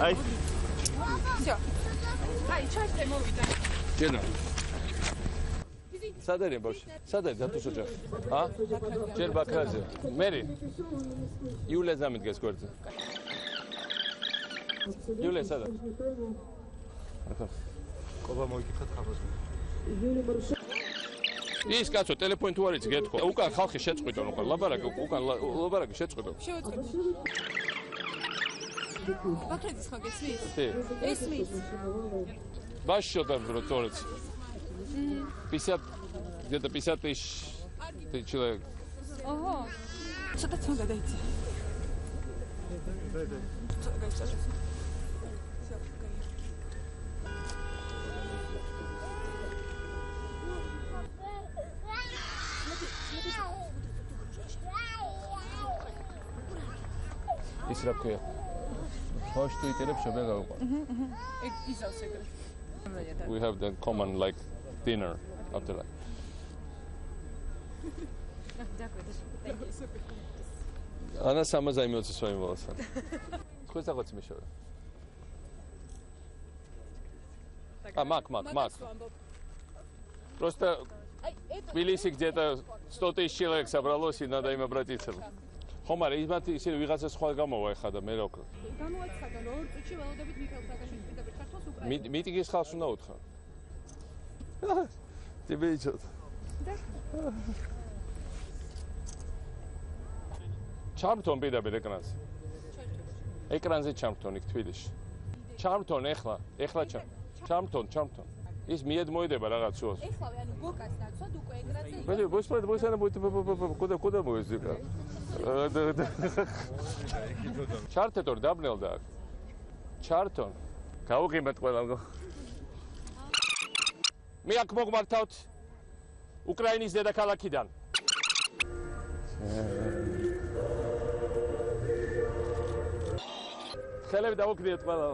აი всё. აი, ჩაშთე მოვიდა. ჯენა. სადარია ბავშვი? სადარი დათუს ოჯახი? ა? ჯერ ბაქრაძე. მერი. იულია ზამიდგეს გვერდზე. იულია სადა? ყობა მოიკითხეთ ხაბას. ის კაცო ტელეფონი თუ არ იცი გეთქვა. უკან ხალხი შეწყვიტონ უკან ლაბარაკი უკან ლაბარაკი შეწყვიტონ. შევეწყებ. ბაქრაძის ხო გესმის? კი. ესმის. Башщо там роторец. 50 где-то 50 тысяч человек. Ого. Что-то там гадайте. ის რა ქვია? ბავშვი თუ იტირებს შობენ გავიყო. ეგ ისავს ეგრე. We have the common like dinner after that. Ana sama zajmująca swoim włosem. Skąd zachodzi mi się? A mak. Просто в Тбилиси где-то 100 тысяч человек собралось и надо им обратиться. ხომარი იმათ ისე ვიღაცა სხვა გამოვა ეხა და მე რა ვქნა. გამოაცხადა რომ 2 წუთში ველოდებით მიხეილ სააკაშვილის პირდაპირ ჩართვას უკრაინაში. მიტინგის ხალხს უნდა უთხრა. ტიბეიჩოთ. ჩამრთონ პირდაპირ ეკრანზე. ეკრანზე ჩამრთონ იქ თბილისში. ჩამრთონ ეხლა ჩამრთონ. ის მიედ მოიდება რაღაც სულს. ეხლავე ანუ ბოკას დაცვად უკვე ეკრანზე. კუდა მოიზიკა. ჩარტეთორ დაბნელდა. ჩარტონ. გაუღიმეთ ყველამ. მე აქ მოგმართავთ უკრაინის დედაქალაქიდან. ხელები დავუქმნიეთ ყველა.